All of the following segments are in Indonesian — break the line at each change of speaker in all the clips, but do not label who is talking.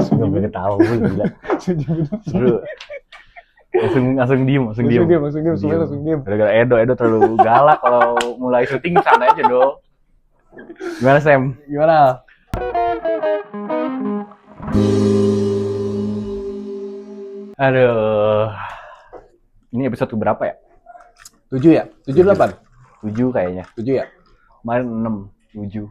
Sampai ketawa gue gila. Seru. Langsung diem.
Semuanya langsung diem.
Gara-gara Edo terlalu galak kalau mulai syuting santai aja dong. Gimana Sam?
Gimana?
Aduh. Ini episode berapa ya?
7 ya? 7 8?
7 kayaknya.
7 ya?
Kemarin 6, 7.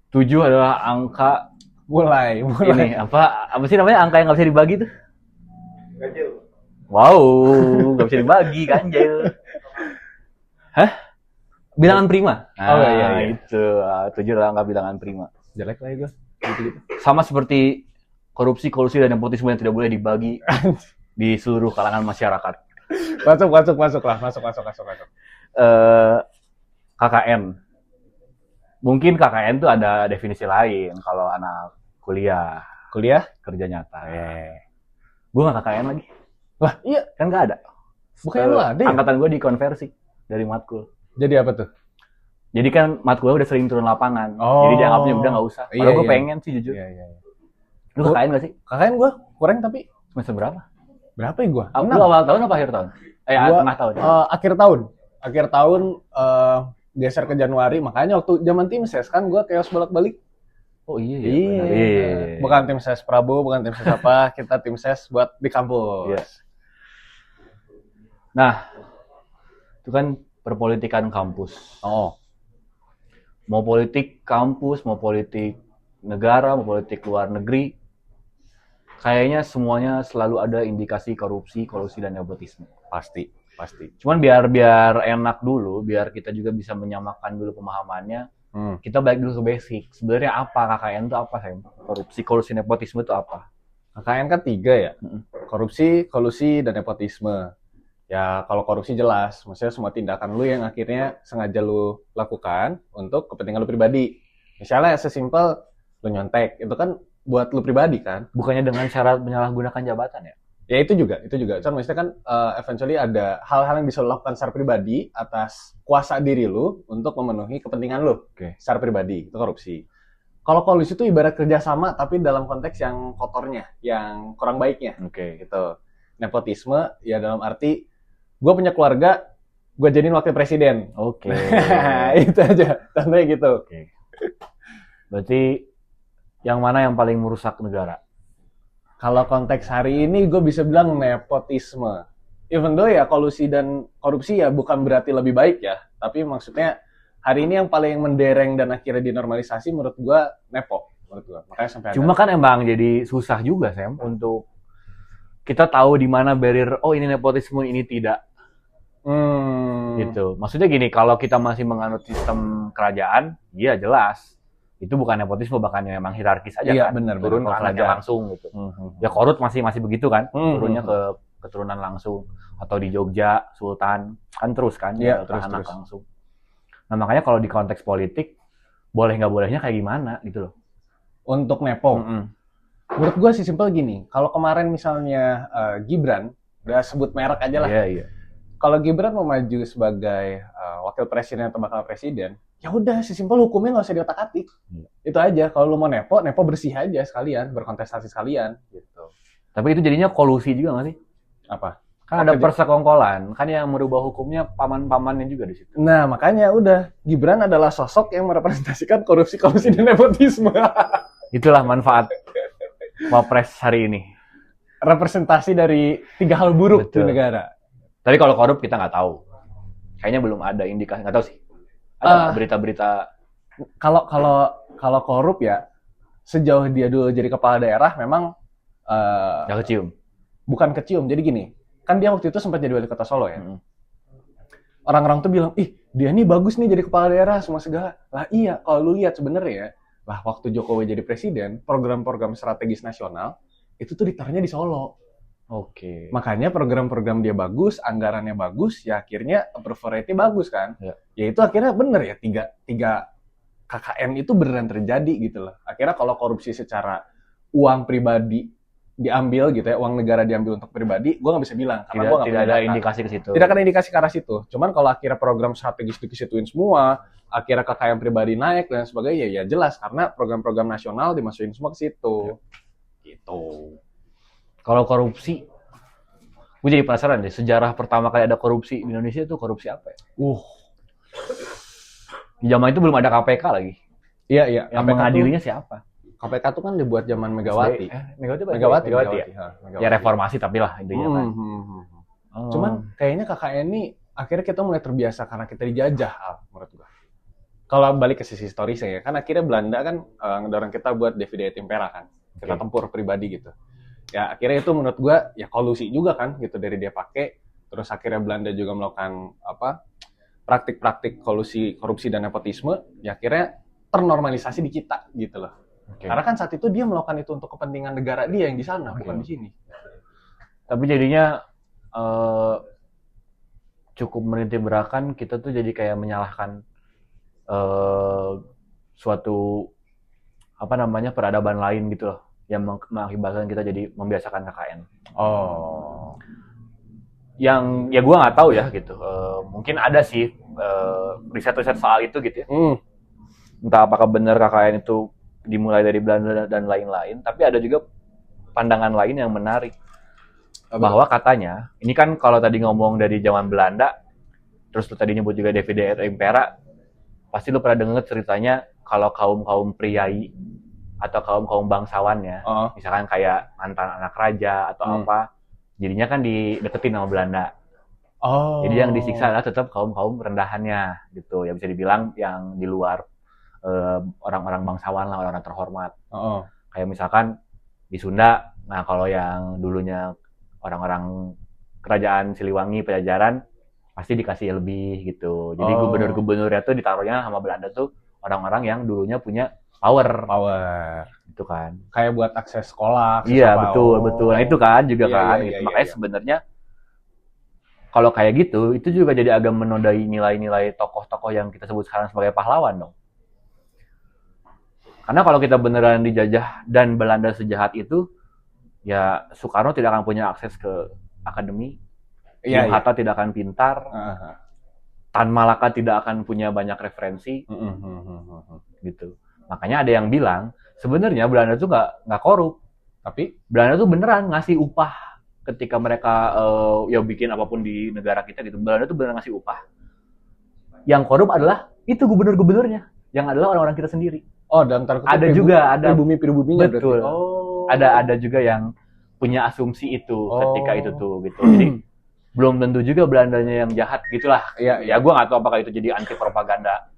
7 adalah angka
Mulai.
ini apa sih namanya angka yang nggak bisa dibagi tuh?
Ganjil.
Wow, nggak bisa dibagi ganjil. Hah? Bilangan prima.
Oh iya.
Itu 7 adalah angka bilangan prima.
Jelek lah gue. Gitu.
Sama seperti korupsi, kolusi dan nepotisme yang tidak boleh dibagi di seluruh kalangan masyarakat.
Masuk lah.
KKN. Mungkin KKN tuh ada definisi lain kalau anak kuliah kerja nyata. Gue nggak KKN lagi.
Lah iya.
Kan nggak ada.
Bukannya lu ada ya?
Angkatan gue dikonversi dari matkul.
Jadi apa tuh?
Jadi kan matkul udah sering turun lapangan.
Oh.
Jadi dianggapnya udah nggak usah. Kalau gue pengen sih jujur.
Iya.
Lu KKN nggak sih?
KKN gue kurang tapi
Semester berapa?
berapa ya gue?
Lu awal tahun apa akhir tahun? Tengah tahun.
Akhir tahun geser ke Januari, makanya waktu zaman tim ses kan gue chaos bolak-balik.
Oh iya.
Bukan tim ses Prabowo, bukan tim ses apa, kita tim ses buat di kampus.
Iya. Nah, itu kan perpolitikan kampus.
Oh.
Mau politik kampus, mau politik negara, mau politik luar negeri, kayaknya semuanya selalu ada indikasi korupsi, kolusi dan nepotisme.
Pasti.
Cuman biar enak dulu, biar kita juga bisa menyamakan dulu pemahamannya. Kita balik dulu ke basic. Sebenarnya apa KKN itu apa, Sam? Korupsi, kolusi, nepotisme itu apa?
KKN kan 3 ya. Korupsi, kolusi, dan nepotisme. Ya kalau korupsi jelas, maksudnya semua tindakan lu yang akhirnya sengaja lu lakukan untuk kepentingan lu pribadi. Misalnya sesimpel lu nyontek, itu kan buat lu pribadi kan.
Bukannya dengan syarat menyalahgunakan jabatan ya?
Ya itu juga. Kan maksudnya kan eventually ada hal-hal yang bisa lo lakukan secara pribadi atas kuasa diri lu untuk memenuhi kepentingan lu. Secara pribadi, itu korupsi. Kalau kolusi itu ibarat kerjasama tapi dalam konteks yang kotornya, yang kurang baiknya. Gitu. Nepotisme ya dalam arti gue punya keluarga, gue jadiin wakil presiden. Itu aja, contohnya gitu.
Berarti yang mana yang paling merusak negara?
Kalau konteks hari ini gue bisa bilang nepotisme. Even though ya kolusi dan korupsi ya bukan berarti lebih baik ya. Tapi maksudnya hari ini yang paling mendereng dan akhirnya dinormalisasi menurut gue nepo. Menurut gue. Makanya sampai
Cuma kan emang jadi susah juga Sam untuk kita tahu di mana barrier, oh ini nepotisme, ini tidak. Gitu. Maksudnya gini, kalau kita masih menganut sistem kerajaan, iya jelas. Itu bukan nepotisme, bahkan memang hierarkis aja
iya,
kan.
Bener,
turun ke anaknya langsung gitu. Ya Korut masih begitu kan. Turunnya ke keturunan langsung. Atau di Jogja, Sultan. Kan terus kan.
Iya,
terus. Langsung. Nah makanya kalau di konteks politik, boleh nggak bolehnya kayak gimana gitu loh.
Untuk nepo. Menurut gue sih simpel gini. Kalau kemarin misalnya Gibran, udah sebut merek aja lah.
Iya.
Kalau Gibran mau maju sebagai wakil presiden atau bakal presiden, ya udah sesimpel hukumnya nggak usah diotak-atik. Itu aja. Kalau lu mau nepo bersih aja sekalian, berkontestasi sekalian gitu.
Tapi itu jadinya kolusi juga nggak sih?
Apa?
Kan ada persekongkolan, kan yang merubah hukumnya paman-pamannya juga di situ.
Nah, makanya udah Gibran adalah sosok yang merepresentasikan korupsi dan nepotisme.
Itulah manfaat Wapres hari ini.
Representasi dari 3 hal buruk di negara.
Tapi kalau korup kita nggak tahu. Kayaknya belum ada indikasi, nggak tahu sih. Ada berita-berita.
Kalau korup ya, sejauh dia dulu jadi kepala daerah memang
nggak kecium.
Bukan kecium. Jadi gini, kan dia waktu itu sempat jadi wali kota Solo ya. Orang-orang tuh bilang, ih dia nih bagus nih jadi kepala daerah semua segala. Lah iya, kalau lu lihat sebenarnya, lah waktu Jokowi jadi presiden, program-program strategis nasional itu tuh ditaruhnya di Solo. Makanya program-program dia bagus, anggarannya bagus, ya akhirnya approval rate-nya bagus kan. Ya itu akhirnya bener ya, tiga KKN itu beneran terjadi gitu loh. Akhirnya kalau korupsi secara uang pribadi diambil gitu ya, uang negara diambil untuk pribadi, gue nggak bisa bilang karena gue nggak
Tidak
punya
ada
data.
indikasi ke situ.
Tidak ada indikasi ke arah situ. Cuman kalau akhirnya program strategis disituin semua, akhirnya kekayaan pribadi naik dan sebagainya, ya jelas karena program-program nasional dimasukin semua ke situ. Gitu.
Kalau korupsi, gue jadi penasaran deh, sejarah pertama kali ada korupsi di Indonesia itu korupsi apa ya? Di zaman itu belum ada KPK lagi.
Iya, iya.
Yang mengadilinya siapa?
KPK tuh kan dibuat zaman Megawati.
Megawati ya? Ya reformasi tapi lah intinya kan.
Cuman kayaknya KKN ini akhirnya kita mulai terbiasa karena kita dijajah, menurut gua. Kalau balik ke sisi historisnya ya, kan akhirnya Belanda kan ngedorong kita buat Divide et Impera kan. Kita tempur pribadi gitu. Ya akhirnya itu menurut gua ya kolusi juga kan gitu dari dia pakai. Terus akhirnya Belanda juga melakukan praktik-praktik kolusi, korupsi dan nepotisme. Ya akhirnya ternormalisasi di kita gitu loh. Karena kan saat itu dia melakukan itu untuk kepentingan negara dia yang di sana, bukan di sini.
Tapi jadinya cukup menitik beratkan, kita tuh jadi kayak menyalahkan suatu peradaban lain gitu loh, yang mengakibatkan kita jadi membiasakan KKN. Yang ya gue nggak tahu ya gitu. Mungkin ada sih riset-riset soal itu gitu ya. Entah apakah benar KKN itu dimulai dari Belanda dan lain-lain, tapi ada juga pandangan lain yang menarik. Bahwa katanya, ini kan kalau tadi ngomong dari zaman Belanda, terus lu tadi nyebut juga Divide et Impera, pasti lu pernah dengar ceritanya kalau kaum-kaum priai atau kaum-kaum bangsawannya, misalkan kayak mantan anak raja atau apa, jadinya kan dideketin sama Belanda. Jadi yang disiksa adalah tetap kaum-kaum rendahannya gitu, ya bisa dibilang yang di luar orang-orang bangsawan lah, orang-orang terhormat. Kayak misalkan di Sunda, nah kalau yang dulunya orang-orang kerajaan Siliwangi, Pajajaran, pasti dikasih lebih gitu. Jadi gubernur-gubernurnya tuh ditaruhnya sama Belanda tuh orang-orang yang dulunya punya power. Gitu kan.
Kayak buat akses sekolah.
Iya, betul. Nah itu kan juga kan. Gitu. Makanya sebenarnya kalau kayak gitu, itu juga jadi agak menodai nilai-nilai tokoh-tokoh yang kita sebut sekarang sebagai pahlawan dong. Karena kalau kita beneran dijajah dan Belanda sejahat itu, ya Soekarno tidak akan punya akses ke akademi, Bung Hatta tidak akan pintar, Tan Malaka tidak akan punya banyak referensi, gitu. Makanya ada yang bilang sebenarnya Belanda tuh nggak korup, tapi Belanda tuh beneran ngasih upah ketika mereka ya bikin apapun di negara kita gitu. Belanda tuh beneran ngasih upah. Yang korup adalah itu gubernur-gubernurnya, yang adalah orang-orang kita sendiri.
Dalam tanda kutip
ada juga ada
pribumi-pribuminya
betul. Ada juga yang punya asumsi itu ketika itu tuh gitu. Jadi belum tentu juga Belandanya yang jahat gitulah. Ya gue nggak tahu apakah itu jadi anti propaganda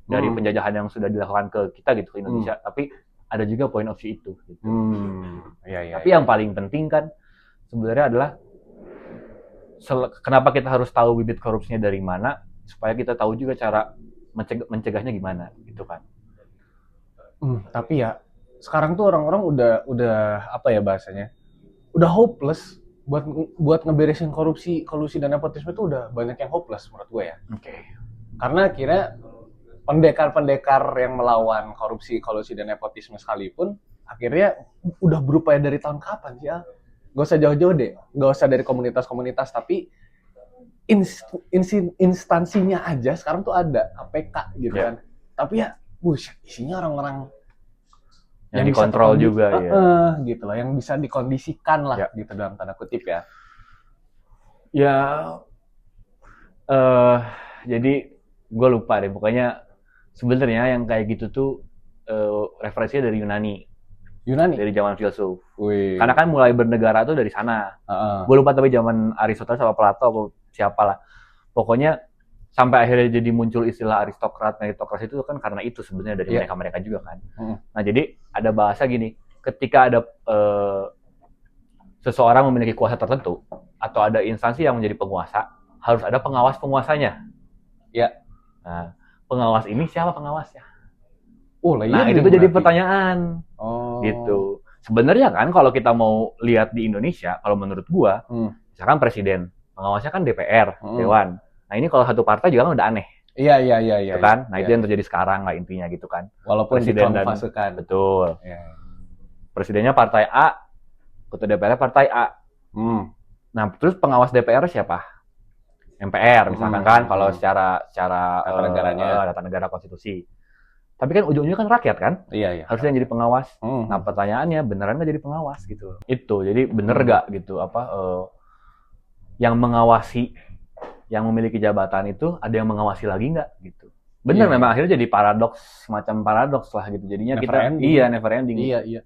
dari penjajahan yang sudah dilakukan ke kita gitu ke Indonesia. Tapi ada juga point of view itu. Gitu. Tapi yang paling penting kan sebenarnya adalah kenapa kita harus tahu bibit korupsinya dari mana supaya kita tahu juga cara mencegahnya gimana gitu kan.
Tapi ya sekarang tuh orang-orang udah apa ya bahasanya? Udah hopeless buat ngeberesin kolusi dan nepotisme itu udah banyak yang hopeless menurut gue ya. Karena akhirnya pendekar-pendekar yang melawan korupsi, kolusi dan nepotisme sekalipun akhirnya udah berupaya dari tahun kapan sih ya? Gak usah jauh-jauh deh, gak usah dari komunitas-komunitas, tapi instansinya aja sekarang tuh ada KPK gitu kan. Tapi ya isinya orang-orang
yang dikontrol juga
gitu lah, yang bisa dikondisikan lah gitu dalam tanda kutip ya.
Jadi gue lupa deh, pokoknya sebenarnya yang kayak gitu tuh referensinya dari Yunani, dari zaman filsuf. Karena kan mulai bernegara tuh dari sana. Gue lupa tapi zaman Aristoteles sama Plato atau siapalah. Pokoknya sampai akhirnya jadi muncul istilah aristokrat, meritokrasi itu kan karena itu sebenarnya dari mereka juga kan. Nah jadi ada bahasa gini, ketika ada seseorang memiliki kuasa tertentu atau ada instansi yang menjadi penguasa, harus ada pengawas penguasanya. Nah, pengawas ini siapa pengawasnya? Nah itu tuh jadi pertanyaan. Gitu. Sebenarnya kan kalau kita mau lihat di Indonesia, kalau menurut gua, misalkan presiden, pengawasnya kan DPR, Dewan. Nah ini kalau satu partai juga kan udah aneh.
Iya.
Kan? Nah itu yang terjadi sekarang lah intinya gitu kan.
Walaupun
presiden
dikonfasukan.
Betul. Presidennya partai A, ketua DPR partai A. Nah, terus pengawas DPR siapa? MPR misalkan kan, kalau secara
tata negaranya,
tata negara konstitusi. Tapi kan ujung-ujungnya kan rakyat kan?
Iya.
Harusnya yang jadi pengawas. Nah, pertanyaannya beneran nggak jadi pengawas gitu? Itu, jadi bener nggak gitu yang mengawasi, yang memiliki jabatan itu ada yang mengawasi lagi nggak gitu? Bener memang akhirnya jadi semacam paradoks lah gitu. Jadinya never ending.
Iya.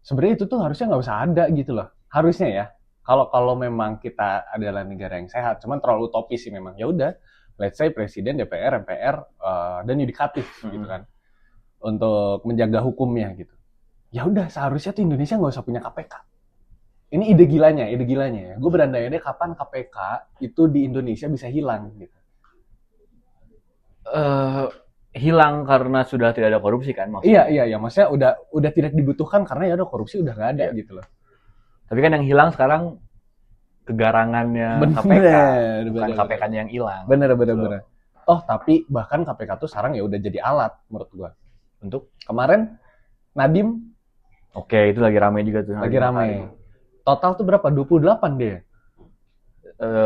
Sebenarnya itu tuh harusnya nggak usah ada gitu loh. Harusnya ya. Kalau memang kita adalah negara yang sehat, cuman terlalu utopis sih memang. Ya udah, let's say presiden, DPR, MPR, dan yudikatif gitu kan, untuk menjaga hukumnya gitu. Ya udah, seharusnya tuh Indonesia nggak usah punya KPK. Ini ide gilanya ya. Gue berandai-andai kapan KPK itu di Indonesia bisa hilang gitu.
Hilang karena sudah tidak ada korupsi kan maksudnya?
Iya. Maksudnya udah tidak dibutuhkan karena ya udah korupsi udah nggak ada gitu loh.
Tapi kan yang hilang sekarang kegarangannya KPK, bukan KPK-nya yang hilang.
Bener. Oh, tapi bahkan KPK tuh sekarang ya udah jadi alat menurut gua.
Untuk
kemarin Nadiem.
Oke, itu lagi ramai juga tuh.
Lagi ramai. Total tuh berapa? 28 dia.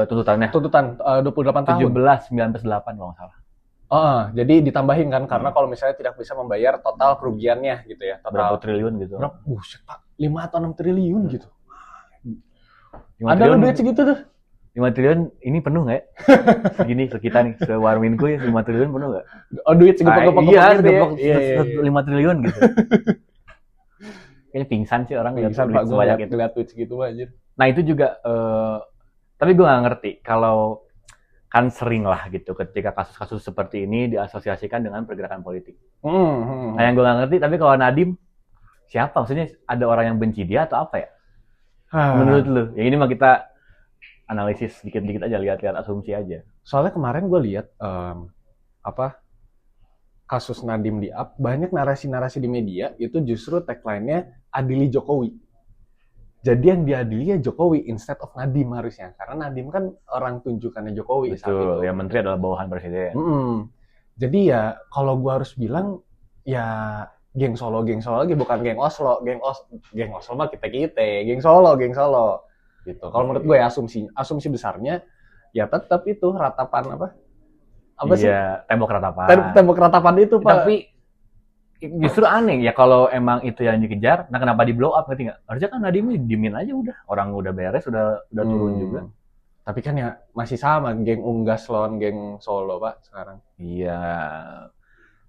Tuntutan
28 tahun.
19 8 kalau nggak salah.
Jadi ditambahin kan karena kalau misalnya tidak bisa membayar total kerugiannya gitu ya.
Berapa triliun gitu.
Buset, Pak. 5 atau 6 triliun gitu.
Ada
lu duit segitu tuh?
5 triliun ini penuh nggak ya? Segini ke kita nih, ke Warminku ya 5 triliun penuh nggak?
Oh, duit segepok-gepok gitu ya?
5 triliun gitu. Kayaknya pingsan sih orang
pingsan, Pak, gue lihat duit segitu aja.
Nah itu juga, tapi gue nggak ngerti kalau kan sering lah gitu ketika kasus-kasus seperti ini diasosiasikan dengan pergerakan politik. Nah yang gue nggak ngerti, tapi kalau Nadiem siapa? Maksudnya ada orang yang benci dia atau apa ya? Menurut lu? Ya ini mah kita analisis dikit-dikit aja, lihat-lihat asumsi aja.
Soalnya kemarin gue lihat kasus Nadiem di up, banyak narasi-narasi di media itu justru tagline-nya adili Jokowi. Jadi yang diadili ya Jokowi instead of Nadiem harusnya, karena Nadiem kan orang tunjukannya Jokowi.
Betul, ya menteri adalah bawahan presiden.
Jadi ya kalau gue harus bilang ya geng Solo lagi, bukan geng Oslo. Geng Oslo mah kita, geng Solo gitu. Kalau menurut gue ya asumsi besarnya ya tetap itu ratapan apa sih?
Iya, tembok ratapan
itu, Pak.
Tapi justru aneh ya kalau emang itu yang dikejar, nah kenapa di blow up, ngerti nggak? Harusnya kan Nadiem dimin aja udah, orang udah beres, udah turun juga.
Tapi kan ya masih sama, geng Unggas lawan geng Solo, Pak, sekarang.
Iya.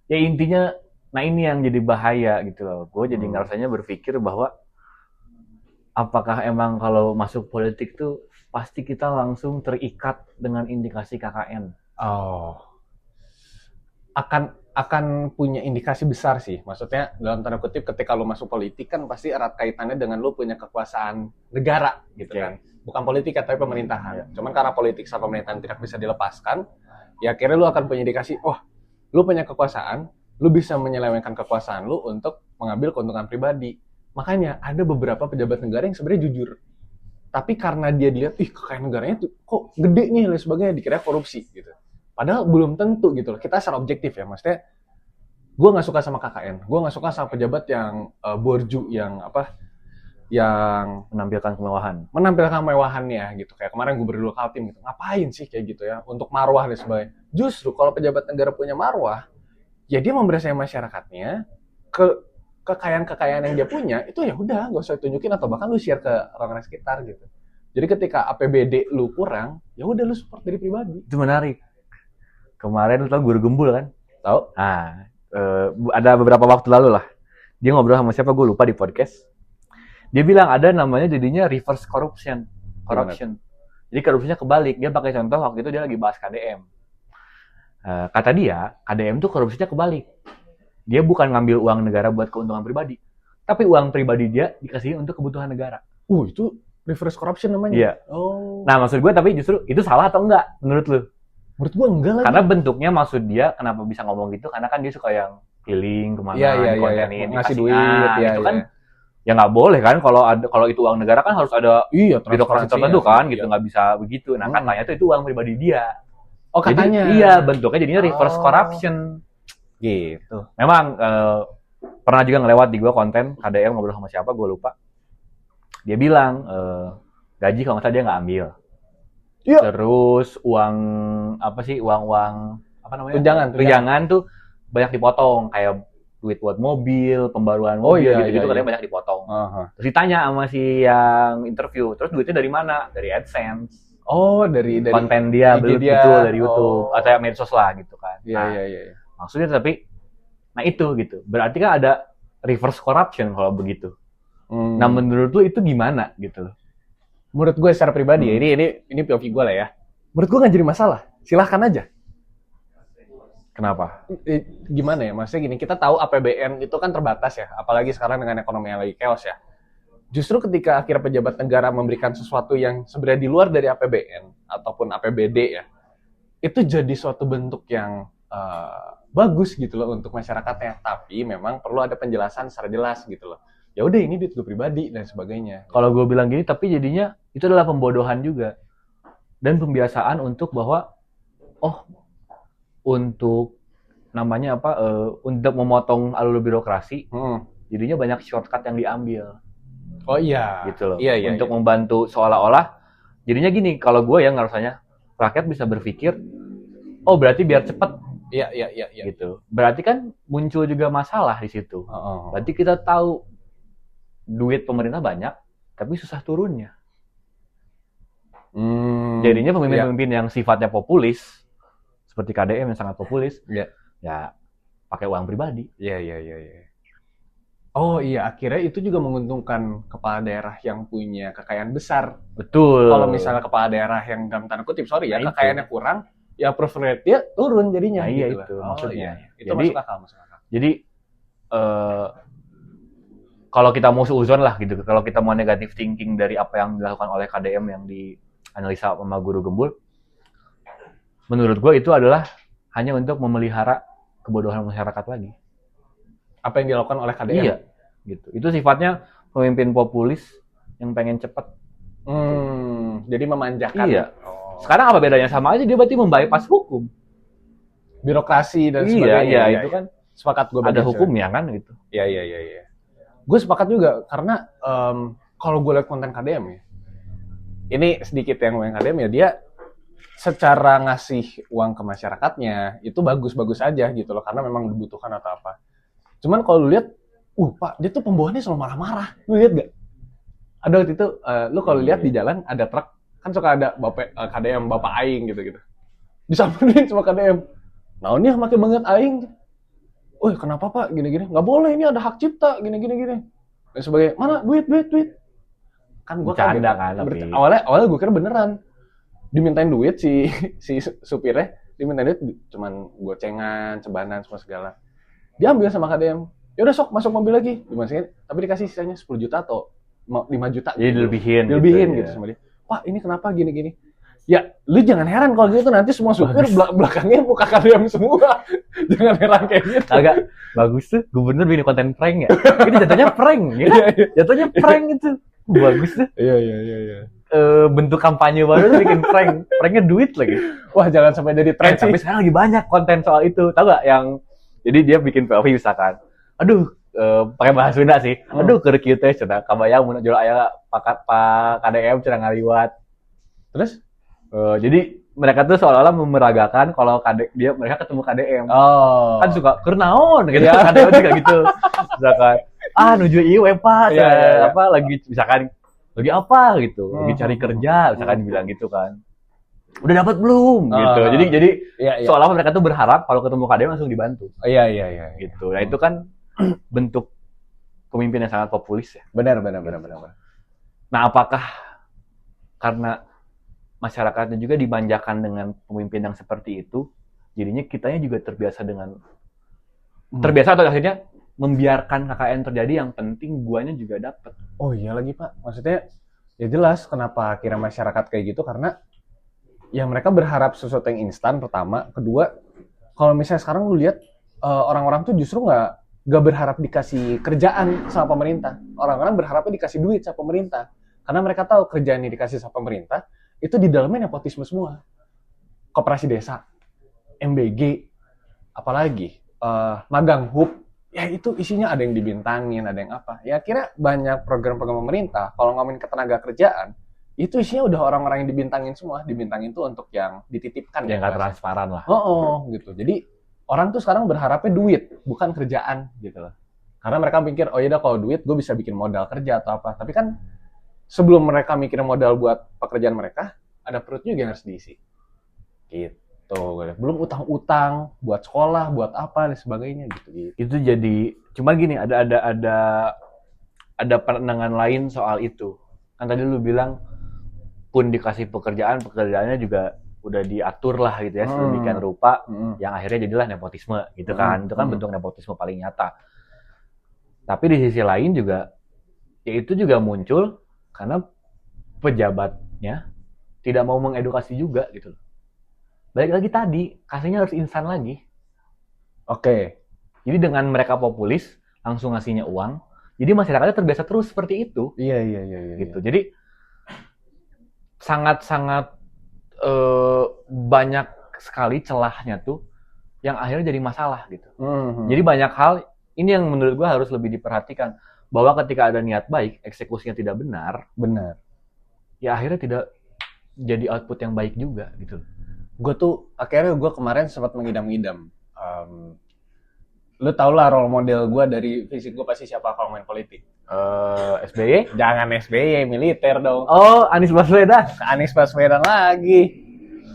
Ya intinya, nah ini yang jadi bahaya gitu loh. Gue jadi ngerasanya berpikir bahwa apakah emang kalau masuk politik tuh pasti kita langsung terikat dengan indikasi KKN?
Akan punya indikasi besar sih. Maksudnya dalam tanda kutip ketika lu masuk politik kan pasti erat kaitannya dengan lu punya kekuasaan negara gitu kan. Bukan politik tapi pemerintahan. Cuman karena politik sama pemerintahan tidak bisa dilepaskan, ya akhirnya lu akan punya indikasi, lu punya kekuasaan, lu bisa menyelewengkan kekuasaan lu untuk mengambil keuntungan pribadi. Makanya ada beberapa pejabat negara yang sebenarnya jujur. Tapi karena dia dilihat, kekayaan negaranya tuh kok gede nih dan sebagainya, dikira korupsi gitu. Padahal belum tentu gitu loh. Kita secara objektif ya, maksudnya gue nggak suka sama KKN, gue nggak suka sama pejabat yang borju, yang
menampilkan
kemewahannya gitu. Kayak kemarin Gubernur Kaltim gitu, ngapain sih kayak gitu ya, untuk marwah dan sebagainya. Justru kalau pejabat negara punya marwah, ya dia membersamai masyarakatnya, kekayaan yang dia punya itu ya udah nggak usah tunjukin atau bahkan lu share ke orang-orang sekitar gitu. Jadi ketika APBD lu kurang, ya udah lu support dari pribadi.
Itu menarik. Kemarin lu tau Guru Gembul kan?
Tahu?
Nah, ada beberapa waktu lalu lah. Dia ngobrol sama siapa gue lupa di podcast. Dia bilang ada namanya jadinya reverse corruption. Jadi korupsinya kebalik. Dia pakai contoh waktu itu dia lagi bahas KDM. Kata dia, KDM tuh korupsinya kebalik. Dia bukan ngambil uang negara buat keuntungan pribadi, tapi uang pribadi dia dikasih untuk kebutuhan negara.
Itu reverse corruption namanya?
Iya. Nah, maksud gue tapi justru itu salah atau enggak menurut lu?
Menurut gue enggak lah.
Karena bentuknya maksud dia kenapa bisa ngomong gitu, karena kan dia suka yang keliling kemana, kontenin,
ngasih duit,
itu kan ya nggak boleh kan, kalau itu uang negara kan harus ada birokrasi tertentu kan, gitu nggak bisa begitu. Nah katanya tuh itu uang pribadi dia.
Katanya.
Jadi, iya, bentuknya jadinya reverse corruption. Gitu. Memang pernah juga ngelewat di gua konten KDM ngobrol sama siapa, gua lupa. dia bilang gaji kalau nggak salah dia nggak ambil.
Iya.
Terus uang apa namanya? Tunjangan tuh banyak dipotong, kayak duit buat mobil, pembaruan mobil gitu-gitu katanya banyak dipotong. Terus ditanya sama si yang interview, terus duitnya dari mana? Dari AdSense.
Oh, dari
konten dia, betul dari YouTube atau medsos lah gitu kan.
Iya.
Maksudnya tapi, nah itu gitu. Berarti kan ada reverse corruption kalau begitu. Nah menurut lu itu gimana gitu?
Menurut gue secara pribadi ya, ini POV gue lah ya. Menurut gue nggak jadi masalah, silahkan aja.
Kenapa?
Gimana ya, maksudnya gini, kita tahu APBN itu kan terbatas ya, apalagi sekarang dengan ekonomi yang lagi chaos ya. Justru ketika akhirnya pejabat negara memberikan sesuatu yang sebenarnya di luar dari APBN ataupun APBD ya, itu jadi suatu bentuk yang bagus gitu loh untuk masyarakatnya. Tapi memang perlu ada penjelasan secara jelas gitu loh. Ya udah ini duit gue pribadi dan sebagainya.
Kalau gue bilang gini, tapi jadinya itu adalah pembodohan juga dan pembiasaan untuk bahwa untuk namanya apa untuk memotong alur birokrasi, jadinya banyak shortcut yang diambil.
Oh iya.
Gitu loh.
Iya.
Untuk membantu seolah-olah jadinya gini, kalau gue yang rasanya rakyat bisa berpikir, oh berarti biar cepet.
Iya.
Gitu. Berarti kan muncul juga masalah di situ. Berarti kita tahu duit pemerintah banyak, tapi susah turunnya. Jadinya pemimpin-pemimpin yang sifatnya populis, seperti KDM yang sangat populis, ya pakai uang pribadi.
Iya. Oh iya, akhirnya itu juga menguntungkan kepala daerah yang punya kekayaan besar.
Betul.
Kalau misalnya kepala daerah yang dalam tanda kutip, kekayaannya kurang, ya approval rate-nya turun jadinya.
Nah, iya gitu itu maksudnya.
Iya. Itu masuk akal.
Jadi kalau kita mau seuzon lah gitu, kalau kita mau negative thinking dari apa yang dilakukan oleh KDM yang dianalisa sama Guru Gembul, menurut gue itu adalah hanya untuk memelihara kebodohan masyarakat lagi.
Apa yang dilakukan oleh KDM?
Iya, gitu. Itu sifatnya pemimpin populis yang pengen cepat.
Jadi memanjakan.
Iya. Sekarang apa bedanya? Sama aja dia berarti membypass hukum.
Birokrasi dan sebagainya.
Iya, itu kan
sepakat gue.
Ada hukumnya kan gitu.
Iya. Gue sepakat juga karena kalau gue lihat konten KDM ya, ini sedikit yang KDM ya, dia secara ngasih uang ke masyarakatnya itu bagus-bagus aja gitu loh, karena memang dibutuhkan atau apa. Cuman kalau lu lihat, Pak, dia tuh pembawaannya selalu marah-marah. Lu lihat gak? Ada waktu itu, lu kalau lihat di jalan ada truk, kan suka ada KDM, Bapak Aing gitu-gitu. Disamperin sama KDM. Nah ini makin banget Aing. Kenapa Pak? Gini-gini. Nggak boleh, ini ada hak cipta, gini-gini. Dan sebagainya. Mana? Duit. Kan gue
kaget kan.
Awalnya gue kira beneran. Dimintain duit si supirnya. Dimintain duit, cuman gocengan, cebanan, semua segala. Diambil sama KDM. Yaudah sok, masuk mobil lagi. Dimasukin, tapi dikasih sisanya 10 juta atau 5 juta.
Jadi
dilebihin gitu sama dia. Pak, ini kenapa gini-gini? Ya, lu jangan heran kalau gitu nanti semua supir belakangnya muka KDM semua. Jangan heran kayak gitu.
Agak bagus tuh, gubernur bikin konten prank ya. Ini jatuhnya prank, ya kan? Jatuhnya prank itu. Bagus tuh.
Iya.
Bentuk kampanye baru tuh bikin prank. Pranknya duit lagi.
Wah, jangan sampai jadi tren sih.
Tapi sekarang lagi banyak konten soal itu. Tahu gak yang, jadi dia bikin POV misalkan. Aduh, pakai bahasa Sunda sih. Aduh, keur teh cenah kabayang mun jual aya Pak KDM cenah ngaliwat.
Terus
jadi mereka tuh seolah-olah memeragakan kalau mereka ketemu KDM. Kan suka kernaon gitu. KDM juga gitu. Misalkan nuju ieu Pak, lagi misalkan lagi apa gitu. Lagi cari kerja, misalkan dibilang gitu kan. Udah dapat belum gitu. Jadi seolah mereka tuh berharap kalau ketemu KDM langsung dibantu.
Iya.
Gitu. Nah, itu kan bentuk pemimpin yang sangat populis ya.
Benar.
Nah, apakah karena masyarakatnya juga dimanjakan dengan pemimpin yang seperti itu, jadinya kitanya juga terbiasa atau akhirnya membiarkan KKN terjadi, yang penting guanya juga dapat.
Oh iya lagi Pak, maksudnya ya jelas kenapa akhirnya masyarakat kayak gitu, karena ya mereka berharap sesuatu yang instan pertama, kedua kalau misalnya sekarang lu lihat orang-orang tuh justru nggak berharap dikasih kerjaan sama pemerintah, orang-orang berharapnya dikasih duit sama pemerintah, karena mereka tahu kerjaan yang dikasih sama pemerintah itu di dalamnya nepotisme semua. Koperasi desa, MBG, apalagi magang hub, ya itu isinya ada yang dibintangin, ada yang apa. Ya kira banyak program-program pemerintah, kalau ngomongin ketenaga kerjaan, itu isinya udah orang-orang yang dibintangin semua. Dibintangin tuh untuk yang dititipkan.
Yang nggak transparan lah.
Gitu. Jadi orang tuh sekarang berharapnya duit, bukan kerjaan gitu loh. Karena mereka mikir, oh ya udah kalau duit gue bisa bikin modal kerja atau apa. Tapi kan sebelum mereka mikirin modal buat pekerjaan mereka, ada perut juga yang harus diisi. Gitu. Belum utang-utang buat sekolah, buat apa dan sebagainya gitu.
Itu jadi cuman gini, ada pandangan lain soal itu. Kan tadi lu bilang pun dikasih pekerjaannya juga udah diatur lah gitu ya, sedemikian rupa yang akhirnya jadilah nepotisme gitu kan. Itu kan bentuk nepotisme paling nyata. Tapi di sisi lain juga ya itu juga muncul karena pejabatnya tidak mau mengedukasi juga gitu loh. Balik lagi tadi, kasihnya harus instan lagi.
Oke.
Jadi dengan mereka populis, langsung ngasihnya uang. Jadi masyarakatnya terbiasa terus seperti itu.
Iya.
Gitu. Jadi sangat-sangat banyak sekali celahnya tuh yang akhirnya jadi masalah gitu. Jadi banyak hal, ini yang menurut gue harus lebih diperhatikan. Bahwa ketika ada niat baik, eksekusinya tidak benar. Ya akhirnya tidak jadi output yang baik juga gitu.
Akhirnya gue kemarin sempat mengidam-idam. Lu tau lah role model gue dari fisik gue pasti siapa kalau main politik.
SBY?
Jangan SBY, militer dong.
Oh, Anies Baswedan
lagi.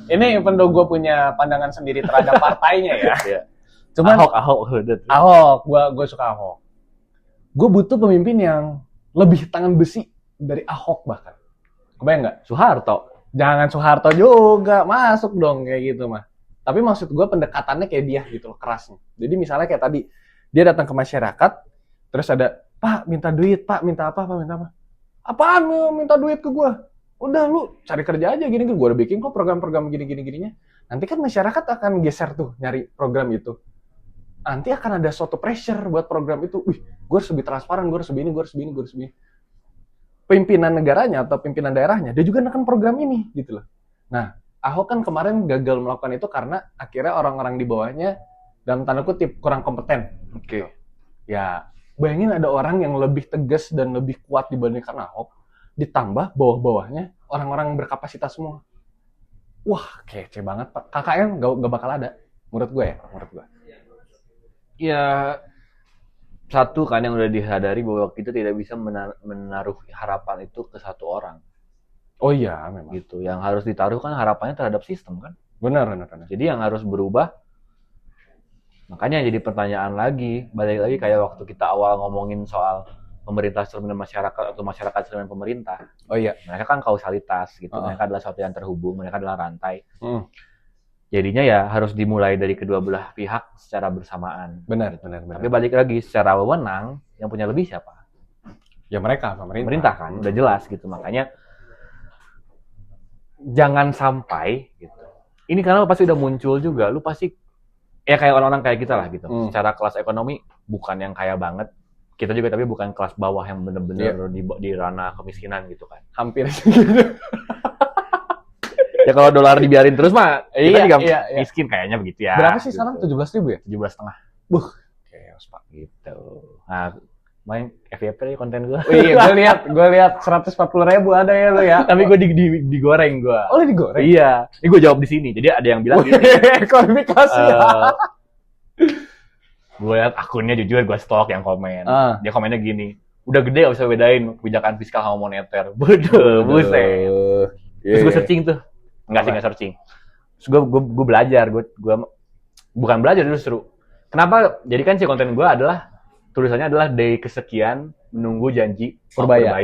Ini even though gue punya pandangan sendiri terhadap partainya ya.
Cuman
Ahok, gue suka Ahok. Gue butuh pemimpin yang lebih tangan besi dari Ahok bahkan. Kebayang nggak?
Soeharto.
Jangan Soeharto juga, masuk dong kayak gitu mah. Tapi maksud gue pendekatannya kayak dia gitu loh, kerasnya. Jadi misalnya kayak tadi, dia datang ke masyarakat, terus ada, Pak minta duit, Pak minta apa, Pak minta apa. Apaan lu minta duit ke gue? Udah lu cari kerja aja gini, gue udah bikin kok program-program gini-gininya. Nanti kan masyarakat akan geser tuh nyari program itu. Nanti akan ada suatu pressure buat program itu. Wih, gue harus lebih transparan, gue harus begini. Pimpinan negaranya atau pimpinan daerahnya, dia juga nekan program ini gitu loh. Nah, Ahok kan kemarin gagal melakukan itu karena akhirnya orang-orang di bawahnya dalam tanda kutip kurang kompeten.
Oke.
Ya, bayangin ada orang yang lebih tegas dan lebih kuat dibandingkan Ahok, ditambah bawah-bawahnya orang-orang berkapasitas semua. Wah, kece banget Pak. KKN gak bakal ada, menurut gue.
Ya, satu kan yang udah disadari bahwa kita tidak bisa menaruh harapan itu ke satu orang.
Oh iya, memang.
Gitu. Yang harus ditaruh kan harapannya terhadap sistem kan.
Benar.
Jadi yang harus berubah, makanya jadi pertanyaan lagi, balik lagi kayak waktu kita awal ngomongin soal pemerintah cermin masyarakat atau masyarakat cermin pemerintah.
Oh iya.
Mereka kan kausalitas gitu. Mereka adalah sesuatu yang terhubung, mereka adalah rantai. Jadinya ya harus dimulai dari kedua belah pihak secara bersamaan.
Benar.
Tapi balik lagi, secara wewenang, yang punya lebih siapa?
Ya mereka,
pemerintah kan, udah jelas gitu. Makanya jangan sampai gitu. Ini karena pasti udah muncul juga, lu pasti ya kayak orang-orang kayak kita lah gitu. Secara kelas ekonomi bukan yang kaya banget. Kita juga tapi bukan kelas bawah yang bener-bener di ranah kemiskinan gitu kan.
Hampir segitu.
Ya kalau dolar dibiarin terus mah kita juga miskin
iya.
Kayaknya begitu ya.
Berapa sih
gitu.
sekarang? 17.000 ya?
17,5.
Chaos Pak.
Gitu. Nah, main FYP konten gue.
Oh iya, gue lihat 140.000 ada ya lo ya.
Tapi gue digoreng gue.
Oh, digoreng?
Iya. Ini gue jawab di sini. Jadi ada yang bilang gini.
Klarifikasi ya.
Gue lihat akunnya jujur gue stalk yang komen. Dia komennya gini. Udah gede gak bisa bedain kebijakan fiskal sama moneter. Bodoh, buset. Terus gue searching tuh. Enggak searching. Terus gue belajar, gue bukan belajar justru. Kenapa? Jadi kan si konten gue adalah tulisannya adalah day kesekian menunggu janji
Purbaya.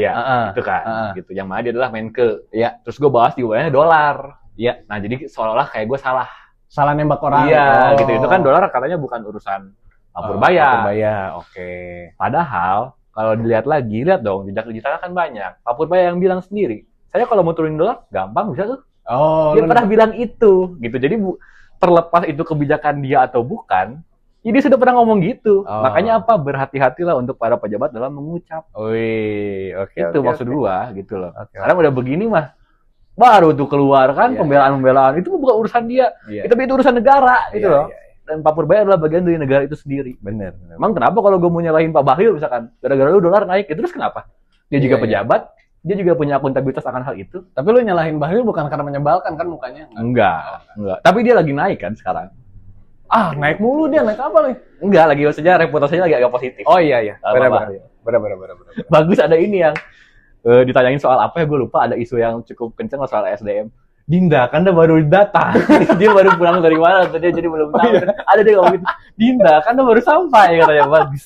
Itu kan. Gitu. Yang mana dia adalah Menke. Iya. Terus gue bahas di bawahnya dolar. Iya. Nah, jadi seolah-olah kayak gue salah
nembak orang.
Iya, gitu. Itu kan dolar katanya bukan urusan Purbaya.
Oke.
Padahal kalau dilihat lagi, lihat dong jejak digitalnya kan banyak. Pak Purbaya yang bilang sendiri. Saya kalau mau turunin dolar gampang bisa tuh. Dia pernah bilang itu, gitu. Jadi terlepas itu kebijakan dia atau bukan, dia sudah pernah ngomong gitu. Makanya apa? Berhati-hatilah untuk para pejabat dalam mengucap. Itu maksud gua, gitu loh. Sekarang udah begini mah, baru tuh keluar kan pembelaan-pembelaan. Itu bukan urusan dia. Tapi itu urusan negara, gitu loh. dan Pak Purbaya adalah bagian dari negara itu sendiri.
Bener.
Emang kenapa kalau gue mau nyalahin Pak Bahlil misalkan, gara-gara lu dolar naik, itu terus kenapa? Dia juga pejabat, dia juga punya akuntabilitas akan hal itu.
Tapi lu nyalahin Bahlil bukan karena menyebalkan kan mukanya?
Enggak. Tapi dia lagi naik kan sekarang.
Naik mulu dia, naik apa nih?
Enggak, lagi maksudnya reputasinya lagi agak positif.
Oh iya. Benar.
Bagus ada ini yang ditanyain soal apa ya, gue lupa, ada isu yang cukup kenceng soal SDM. Dinda, kan dia baru datang. Dia baru pulang dari mana, dia jadi belum tahu. Ada dia ngomong gitu. Dinda, kan dia baru sampai, katanya. Bagus.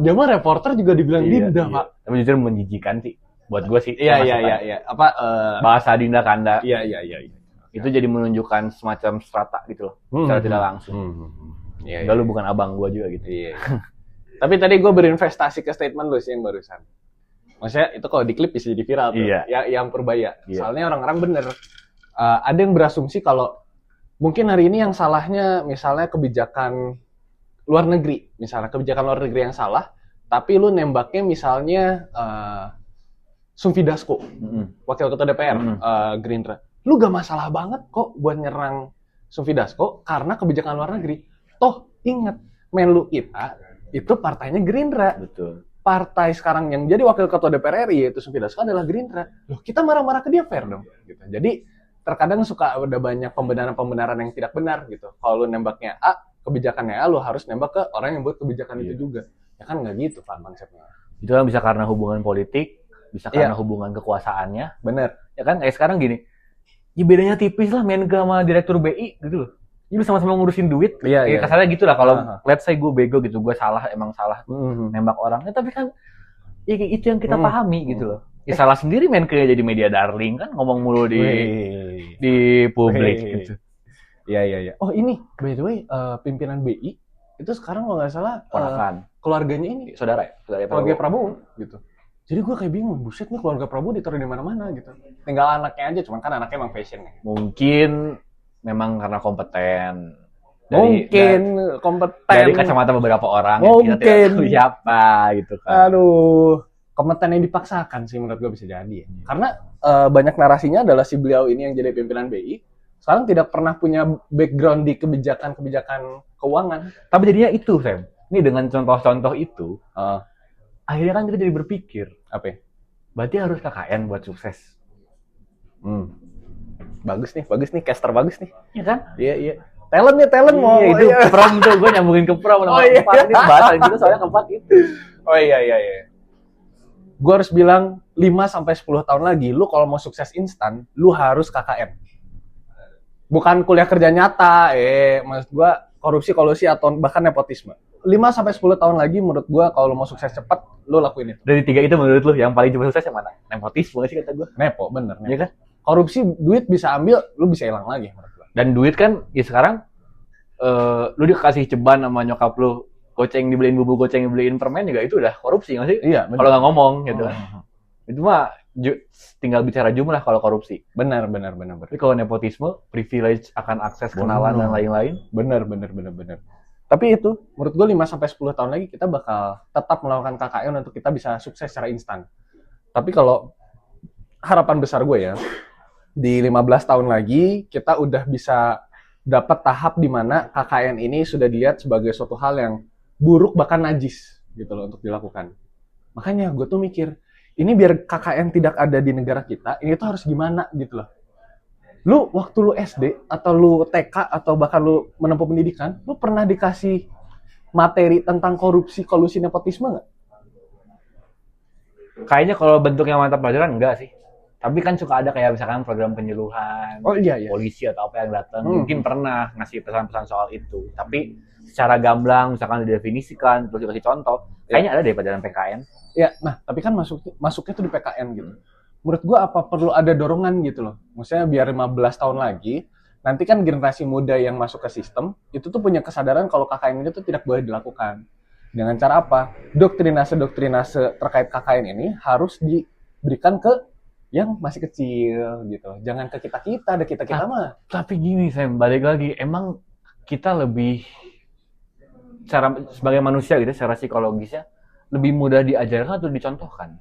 Dia mah reporter juga dibilang Dinda, Pak.
Tapi jujur menjijikan sih. Buat gue sih.
Iya.
Bahasa Dinda Kanda.
Iya.
Itu jadi menunjukkan semacam strata gitu loh. Secara tidak langsung.
Iya.
Lu bukan abang gue juga gitu.
Iya. Tapi tadi gue berinvestasi ke statement lu sih yang barusan. Maksudnya itu kalau diklip bisa jadi viral tuh.
Iya.
Yang Purbaya.
Iya.
Soalnya orang-orang bener. Ada yang berasumsi kalau mungkin hari ini yang salahnya misalnya kebijakan luar negeri. Misalnya kebijakan luar negeri yang salah. Tapi lu nembaknya misalnya Sumfi Dasko. Wakil Ketua DPR. Gerindra. Lu gak masalah banget kok buat nyerang Sumfi Dasko karena kebijakan luar negeri. Toh ingat, Menlu kita itu partainya Gerindra.
Betul.
Partai sekarang yang jadi wakil ketua DPR RI yaitu Sumfi Dasko adalah Gerindra. Loh, kita marah-marah ke dia fair dong gitu. Jadi terkadang suka ada banyak pembenaran-pembenaran yang tidak benar gitu. Kalau lu nembaknya A, kebijakannya A, lu harus nembak ke orang yang buat kebijakan itu juga. Ya kan nggak gitu Pak konsepnya.
Itu kan bisa karena hubungan politik, bisa karena hubungan kekuasaannya.
Bener.
Ya kan kayak sekarang gini. Ya bedanya tipis lah Menke sama direktur BI gitu loh. Jadi sama-sama ngurusin duit.
Iya.
Kasarnya gitu lah kalau let's say gue bego gitu, gue emang salah nembak orangnya, tapi kan itu yang kita pahami gitu loh. Ya salah sendiri Menke jadi media darling kan, ngomong mulu di publik gitu.
Iya. Oh ini by the way pimpinan BI itu sekarang kalau nggak salah keluarganya ini saudara keluarga Prabowo gitu. Jadi gue kayak bingung, buset nih keluarga Prabowo ditaruh di mana-mana gitu. Tinggal anaknya aja, cuman kan anaknya emang fashion nih.
Mungkin memang karena kompeten.
Kompeten.
Dari kacamata beberapa orang
mungkin.
Kita tidak tahu siapa gitu kan.
Aduh, kompeten yang dipaksakan sih menurut gue bisa jadi ya. Karena banyak narasinya adalah si beliau ini yang jadi pimpinan BI sekarang tidak pernah punya background di kebijakan keuangan.
Tapi jadinya itu, Sam. Ini dengan contoh-contoh itu, akhirnya kan kita jadi berpikir,
apa?
Berarti harus KKN buat sukses.
Bagus nih, caster bagus nih.
Iya kan?
Iya. Talent mau.
Iya, itu prom tuh, gue nyambungin ke prom. Ini bahasan kita soalnya keempat itu.
Oh iya. Gue harus bilang 5-10 tahun lagi, lu kalau mau sukses instan, lu harus KKN. Bukan kuliah kerja nyata, maksud gue korupsi, atau bahkan nepotisme. 5-10 tahun lagi menurut gue kalau lu mau sukses cepat, lu lakuin itu.
Dari 3 itu menurut lu, yang paling cepat sukses yang mana? Nepotisme sih kata gue.
Nepo, bener.
Iya kan?
Korupsi, duit bisa ambil, lu bisa hilang lagi menurut gue.
Dan duit kan, ya sekarang, lu dikasih ceban sama nyokap lu, goceng dibeliin bubur, goceng dibeliin permen juga itu udah korupsi nggak sih?
Iya,
kalau nggak ngomong gitu kan. Itu mah tinggal bicara jumlah kalau korupsi.
Benar.
Tapi kalau nepotisme, privilege akan akses kenalan dan lain-lain.
Benar. Tapi itu, menurut gue 5-10 tahun lagi kita bakal tetap melakukan KKN untuk kita bisa sukses secara instan. Tapi kalau harapan besar gue ya, di 15 tahun lagi kita udah bisa dapat tahap di mana KKN ini sudah dilihat sebagai suatu hal yang buruk bahkan najis gitu loh untuk dilakukan. Makanya gue tuh mikir, ini biar KKN tidak ada di negara kita, ini tuh harus gimana gitu loh. Lu waktu lu SD atau lu TK atau bahkan lu menempuh pendidikan, lu pernah dikasih materi tentang korupsi, kolusi, nepotisme nggak?
Kayaknya kalau bentuknya mata pelajaran enggak sih. Tapi kan suka ada kayak misalkan program penyuluhan, polisi atau apa yang datang, mungkin pernah ngasih pesan-pesan soal itu. Tapi secara gamblang, misalkan didefinisikan, terus dikasih contoh, kayaknya ada deh pelajaran PKN.
Ya, nah tapi kan masuknya tuh di PKN gitu. Menurut gua apa perlu ada dorongan gitu loh. Maksudnya biar 15 tahun lagi, nanti kan generasi muda yang masuk ke sistem, itu tuh punya kesadaran kalau KKN ini tuh tidak boleh dilakukan. Dengan cara apa? Doktrinase terkait KKN ini harus diberikan ke yang masih kecil gitu. Jangan ke kita-kita, ada kita-kita mah.
Tapi gini, Sam, balik lagi, emang kita lebih sebagai manusia gitu, secara psikologisnya lebih mudah diajarkan atau dicontohkan?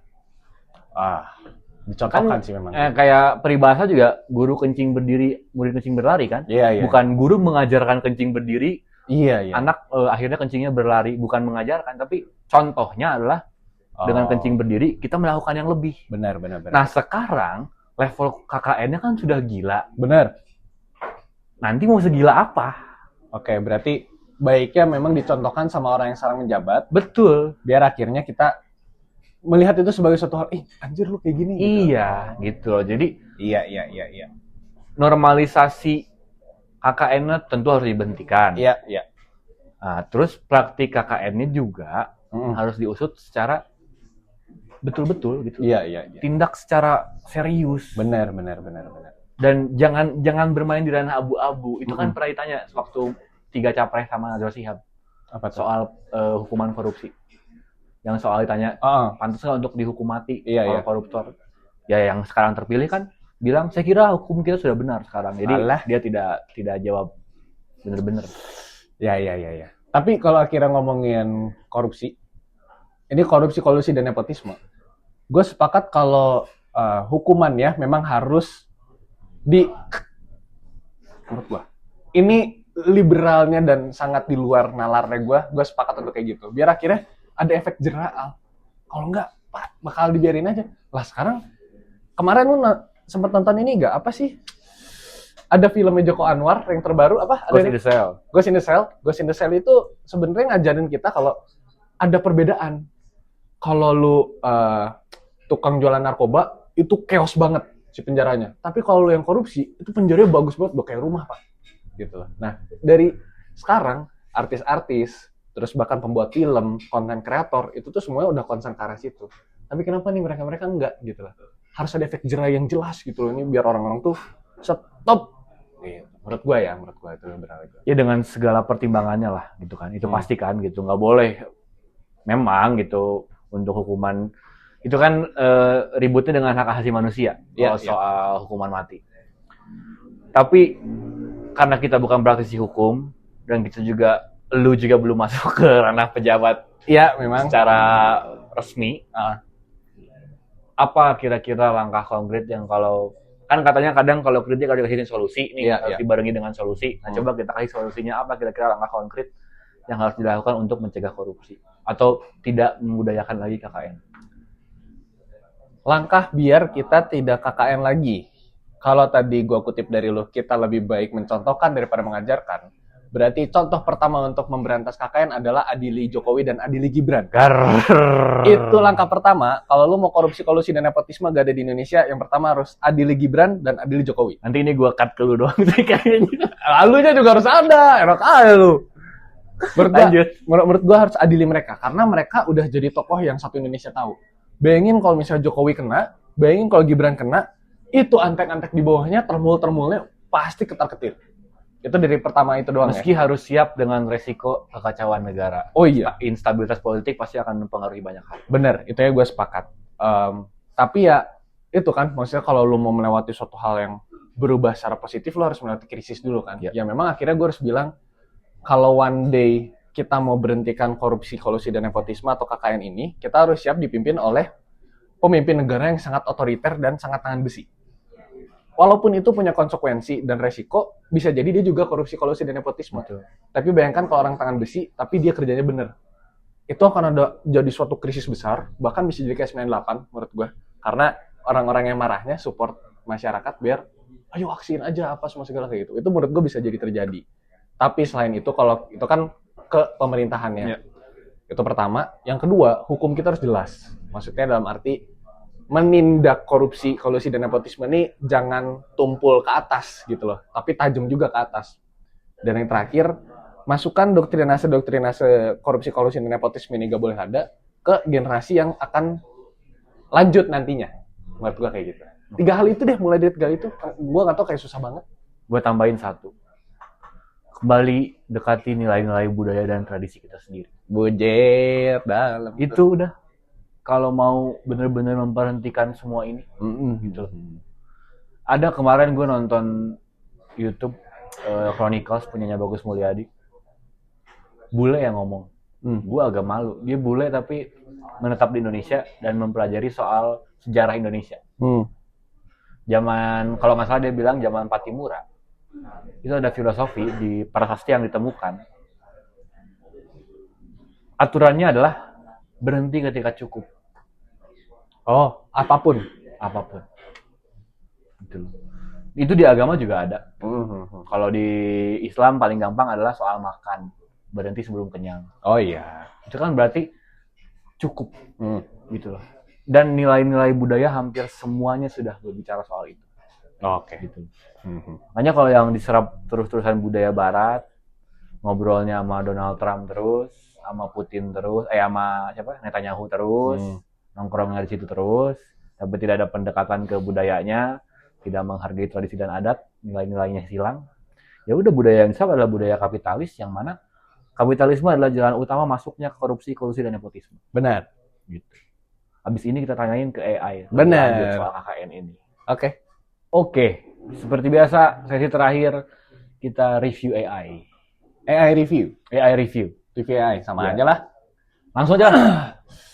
Dicontohkan sih memang.
Kayak peribahasa juga guru kencing berdiri, murid kencing berlari kan?
Iya.
Bukan guru mengajarkan kencing berdiri,
iya.
Anak akhirnya kencingnya berlari, bukan mengajarkan, tapi contohnya adalah dengan kencing berdiri kita melakukan yang lebih.
Benar.
Nah sekarang level KKN-nya kan sudah gila.
Benar.
Nanti mau segila apa?
Oke, berarti baiknya memang dicontohkan sama orang yang sekarang menjabat.
Betul.
Biar akhirnya kita melihat itu sebagai suatu hal, anjir lu kayak gini.
Iya, gitu loh. Jadi
Iya.
normalisasi KKN-nya tentu harus dihentikan.
Iya.
Nah, terus praktik KKN-nya juga harus diusut secara betul-betul gitu.
Iya.
Tindak secara serius.
Benar.
Dan jangan bermain di ranah abu-abu. Itu kan pernah ditanya waktu 3 capres sama Najwa Shihab.
Apa tuh?
Soal hukuman korupsi. Yang soal ditanya, pantas nggak untuk dihukum mati kalau koruptor? Ya yang sekarang terpilih kan bilang, saya kira hukum kita sudah benar sekarang. Jadi dia tidak jawab benar-benar.
Ya. Tapi kalau akhirnya ngomongin korupsi, ini korupsi, kolusi, dan nepotisme, gue sepakat kalau hukumannya memang harus menurut gue. Ini liberalnya dan sangat di luar nalarnya gue sepakat untuk kayak gitu. Biar akhirnya ada efek jerah. Kalau enggak, bakal dibiarin aja. Lah sekarang, kemarin lu sempat nonton ini nggak? Apa sih? Ada filmnya Joko Anwar yang terbaru apa?
Ghost in the Shell.
Ghost in the Shell itu sebenarnya ngajarin kita kalau ada perbedaan. Kalau lu tukang jualan narkoba itu chaos banget si penjaranya. Tapi kalau lu yang korupsi itu penjaranya bagus banget, udah kayak rumah, Pak. Gitu. Nah, dari sekarang artis-artis terus bahkan pembuat film, konten kreator itu tuh semuanya udah concern ke arah situ. Tapi kenapa nih mereka enggak gitu lah. Harus ada efek jerah yang jelas gitu loh, ini biar orang-orang tuh stop. Gitu. Menurut gue itu liberal.
Ya dengan segala pertimbangannya lah gitu kan. Itu pasti kan gitu, nggak boleh. Memang gitu untuk hukuman itu kan ributnya dengan hak asasi manusia soal hukuman mati. Tapi karena kita bukan praktisi hukum dan kita juga lu juga belum masuk ke ranah pejabat
memang
secara resmi. Apa kira-kira langkah konkret yang kalau kan katanya kadang kalau kritik harus dikasih solusi nih harus dibarengi dengan solusi. Nah coba kita kasih solusinya apa kira-kira langkah konkret yang harus dilakukan untuk mencegah korupsi atau tidak membudayakan lagi KKN.
Langkah biar kita tidak KKN lagi. Kalau tadi gua kutip dari lu, kita lebih baik mencontohkan daripada mengajarkan. Berarti contoh pertama untuk memberantas KKN adalah adili Jokowi dan adili Gibran. Itu langkah pertama. Kalau lu mau korupsi, kolusi, dan nepotisme gak ada di Indonesia, yang pertama harus adili Gibran dan adili Jokowi.
Nanti ini gua cut ke lu doang sih kayaknya.
Lalunya juga harus ada. Enak aja lu. Menurut gua harus adili mereka. Karena mereka udah jadi tokoh yang satu Indonesia tahu. Bayangin kalau misalnya Jokowi kena, bayangin kalau Gibran kena, itu antek-antek di bawahnya, termul-termulnya pasti ketar-ketir. Itu dari pertama itu doang.
Meski harus siap dengan resiko kekacauan negara.
Oh iya.
Instabilitas politik pasti akan mempengaruhi banyak hal.
Bener, itu ya gue sepakat. Tapi ya itu kan, maksudnya kalau lu mau melewati suatu hal yang berubah secara positif, lu harus melewati krisis dulu kan. Ya memang akhirnya gue harus bilang, kalau one day kita mau berhentikan korupsi, kolusi, dan nepotisme atau KKN ini, kita harus siap dipimpin oleh pemimpin negara yang sangat otoriter dan sangat tangan besi. Walaupun itu punya konsekuensi dan resiko, bisa jadi dia juga korupsi, kolusi, dan nepotisme.
Betul.
Tapi bayangkan kalau orang tangan besi, tapi dia kerjanya bener. Itu akan ada jadi suatu krisis besar, bahkan bisa jadi kayak 98 menurut gue. Karena orang-orang yang marahnya support masyarakat biar, ayo vaksin aja apa semua segala kayak gitu. Itu menurut gue bisa jadi terjadi. Tapi selain itu, kalau itu kan ke pemerintahannya. Itu pertama. Yang kedua, hukum kita harus jelas. Maksudnya dalam arti, menindak korupsi, kolusi, dan nepotisme ini jangan tumpul ke atas gitu loh, tapi tajam juga ke atas. Dan yang terakhir, masukkan doktrinase korupsi, kolusi, dan nepotisme ini gak boleh ada ke generasi yang akan lanjut nantinya. Menurut gue kayak gitu. 3 hal itu deh, mulai dari 3 hal itu, gue gak tau kayak susah banget.
Gue tambahin 1. Kembali dekati nilai-nilai budaya dan tradisi kita sendiri.
Bujet dalam.
Itu udah. Kalau mau benar-benar memberhentikan semua ini, gitu. Ada kemarin gue nonton YouTube Chronicles punyanya Bagus Mulyadi. Bule yang ngomong. Gue agak malu. Dia bule tapi menetap di Indonesia dan mempelajari soal sejarah Indonesia. Zaman, kalau nggak salah dia bilang zaman Patimura, itu ada filosofi di prasasti yang ditemukan. Aturannya adalah berhenti ketika cukup.
Oh, apapun.
Itu di agama juga ada. Kalau di Islam paling gampang adalah soal makan, berhenti sebelum kenyang.
Oh iya.
Itu kan berarti cukup, gitu loh. Dan nilai-nilai budaya hampir semuanya sudah berbicara soal itu.
Oke.
Gitu. Makanya kalau yang diserap terus-terusan budaya Barat, ngobrolnya sama Donald Trump terus, sama Putin terus, sama siapa? Netanyahu terus, nongkrongnya di situ terus, tapi tidak ada pendekatan ke budayanya, tidak menghargai tradisi dan adat, nilai-nilainya hilang. Ya udah, budaya yang diserap adalah budaya kapitalis, yang mana kapitalisme adalah jalan utama masuknya korupsi, kolusi, dan nepotisme.
Benar.
Gitu. Abis ini kita tanyain ke AI.
Benar.
Soal KKN ini.
Oke.
Seperti biasa, sesi terakhir kita review AI.
AI review.
Review
AI sama aja lah.
Langsung aja.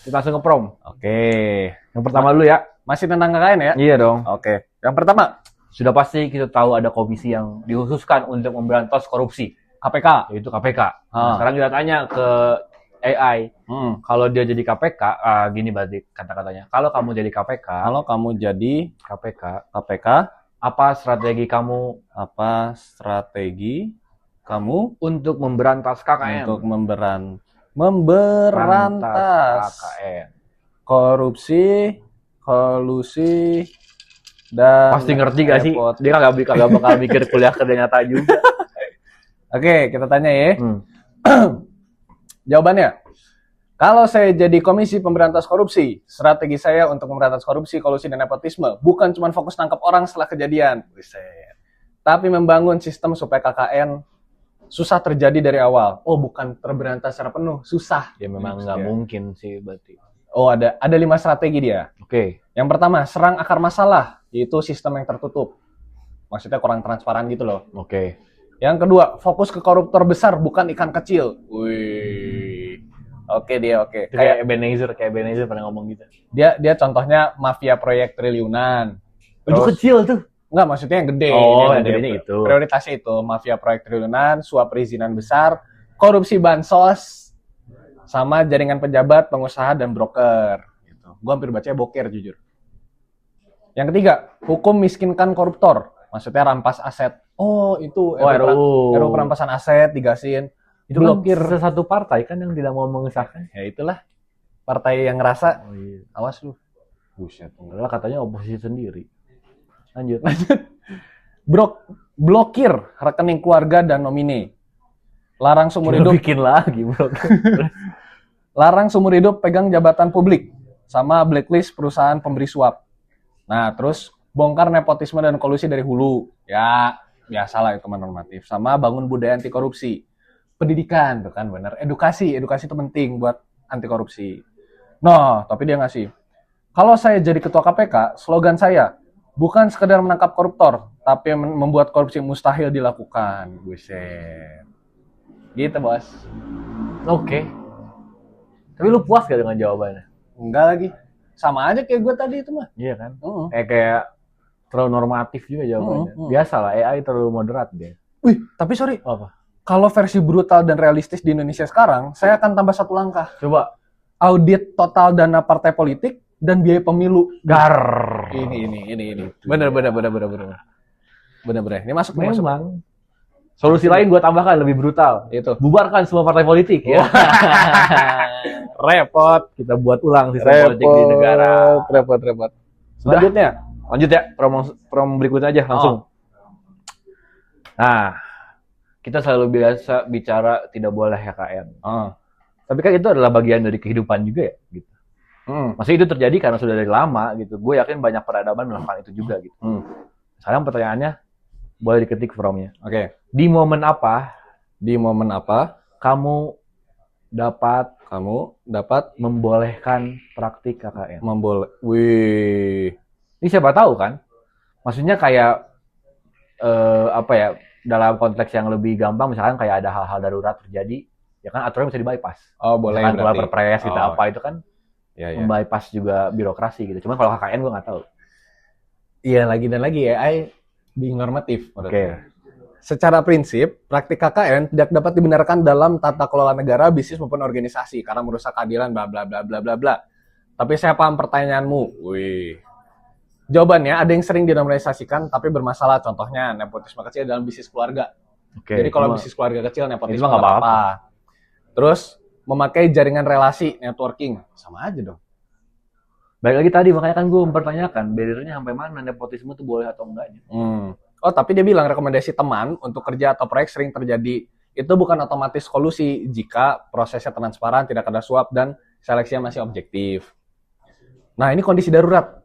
Kita langsung ke prom.
Oke.
Yang pertama dulu ya.
Masih tentang KKN ya?
Iya dong.
Oke. Yang pertama,
sudah pasti kita tahu ada komisi yang dikhususkan untuk memberantas korupsi.
KPK.
Yaitu KPK. Nah, sekarang kita tanya ke AI. Kalau dia jadi KPK, gini berarti kata-katanya. Kalau kamu jadi KPK. Apa strategi kamu untuk memberantas KKN?
Untuk memberantas
KKN.
Korupsi, kolusi, dan
pasti ngerti gak sih? Dia kagak bakal mikir kuliah kerja nyata juga.
Oke, kita tanya ya. Jawabannya, kalau saya jadi Komisi Pemberantas Korupsi, strategi saya untuk memberantas korupsi, kolusi, dan nepotisme bukan cuma fokus nangkap orang setelah kejadian, tapi membangun sistem supaya KKN susah terjadi dari awal. Oh, bukan terberantas secara penuh, susah.
Ya memang nggak mungkin sih berarti.
Oh, ada 5 strategi dia.
Oke.
Yang pertama, serang akar masalah, yaitu sistem yang tertutup. Maksudnya kurang transparan gitu loh.
Oke.
Yang kedua, fokus ke koruptor besar, bukan ikan kecil. Wih. Oke.
Kayak Ebenezer pernah ngomong gitu.
Dia contohnya mafia proyek triliunan.
Itu kecil tuh.
Enggak, maksudnya yang gede.
Oh, yang gedenya itu.
Prioritasnya itu, mafia proyek triliunan, suap perizinan besar, korupsi bansos, sama jaringan pejabat, pengusaha, dan broker. Gitu. Gue hampir bacanya boker, jujur. Yang ketiga, hukum miskinkan koruptor. Maksudnya rampas aset. Oh, itu RUU perampasan aset digasin.
Itu blokir kan satu partai kan yang tidak mau mengesahkan.
Ya itulah. Partai yang ngerasa.
Oh, iya.
Awas lu.
Buset. Enggak, katanya oposisi sendiri. Lanjut.
Blokir rekening keluarga dan nomine. Larang seumur hidup.
Bikin lagi blokir.
Larang seumur hidup pegang jabatan publik. Sama blacklist perusahaan pemberi suap. Nah, terus bongkar nepotisme dan kolusi dari hulu. Ya, biasalah itu normatif. Sama bangun budaya anti korupsi. Pendidikan, tuh kan bener. Edukasi itu penting buat anti korupsi. Nah, tapi dia ngasih. Kalau saya jadi ketua KPK, slogan saya, bukan sekedar menangkap koruptor, tapi membuat korupsi mustahil dilakukan. Buset. Gitu, Bos.
Oke. Tapi lu puas gak dengan jawabannya?
Enggak lagi. Sama aja kayak gue tadi itu mah.
Iya kan? Kayak terlalu normatif juga jawabannya. Biasalah, AI terlalu moderat dia.
Wih, tapi sorry.
Apa?
Kalau versi brutal dan realistis di Indonesia sekarang, saya akan tambah 1 langkah.
Coba.
Audit total dana partai politik dan biaya pemilu.
Gar.
Ini. Bener. Ini masuk.
Memang. Solusi lain gue tambahkan lebih brutal.
Itu.
Bubarkan semua partai politik ya.
Repot.
Kita buat ulang sistem politik di negara.
Repot.
Selanjutnya. Lanjut ya, prom berikutnya aja langsung. Nah, kita selalu biasa bicara tidak boleh KKN. Tapi kan itu adalah bagian dari kehidupan juga ya, gitu. Maksudnya itu terjadi karena sudah dari lama gitu. Gue yakin banyak peradaban melakukan itu juga gitu. Sekarang pertanyaannya, boleh diketik from-nya.
Oke.
Di momen apa
kamu dapat
membolehkan praktik KKN?
Wih.
Ini siapa tahu kan? Maksudnya kayak dalam konteks yang lebih gampang, misalkan kayak ada hal-hal darurat terjadi, ya kan aturannya bisa di-bypass.
Oh, boleh.
Misalkan keluar perpres gitu, apa itu kan
ya.
Membypass juga birokrasi gitu. Cuman kalau KKN gue nggak tahu.
Iya, lagi dan lagi AI being normatif.
Oke.
Secara prinsip, praktik KKN tidak dapat dibenarkan dalam tata kelola negara, bisnis maupun organisasi karena merusak keadilan bla bla bla bla bla bla. Tapi saya paham pertanyaanmu. Wih. Jawabannya ada yang sering dinormalisasikan tapi bermasalah. Contohnya nepotisme kecil dalam bisnis keluarga.
Oke.
Jadi kalau bisnis keluarga kecil nepotisme
nggak
nggak
apa-apa.
apa-apa. Terus memakai jaringan relasi, networking, sama aja dong.
Baik lagi tadi, makanya kan gue mempertanyakan barrier-nya sampai mana nepotisme itu boleh atau enggaknya.
Oh, tapi dia bilang rekomendasi teman untuk kerja atau proyek sering terjadi. Itu bukan otomatis solusi jika prosesnya transparan, tidak ada suap, dan seleksinya masih objektif. Nah, ini kondisi darurat.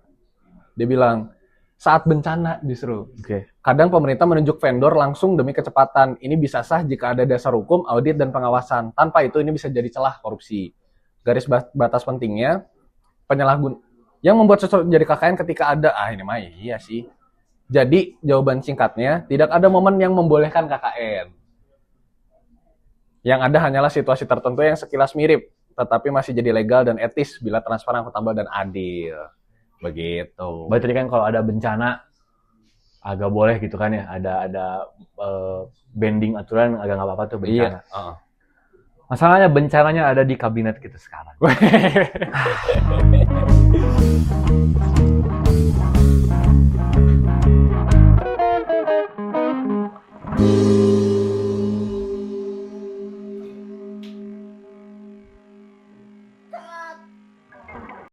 Dia bilang, saat bencana justru.
Oke.
Kadang pemerintah menunjuk vendor langsung demi kecepatan. Ini bisa sah jika ada dasar hukum, audit, dan pengawasan. Tanpa itu, ini bisa jadi celah korupsi. Garis batas pentingnya, yang membuat sesuatu jadi KKN ketika ada, ini mah iya sih. Jadi, jawaban singkatnya, tidak ada momen yang membolehkan KKN. Yang ada hanyalah situasi tertentu yang sekilas mirip, tetapi masih jadi legal dan etis bila transparan, akuntabel, dan adil. Begitu.
Berarti tadi kan kalau ada bencana, agak boleh gitu kan ya, ada bending aturan agak nggak apa-apa tuh bencana.
Iya.
Masalahnya bencananya ada di kabinet kita sekarang.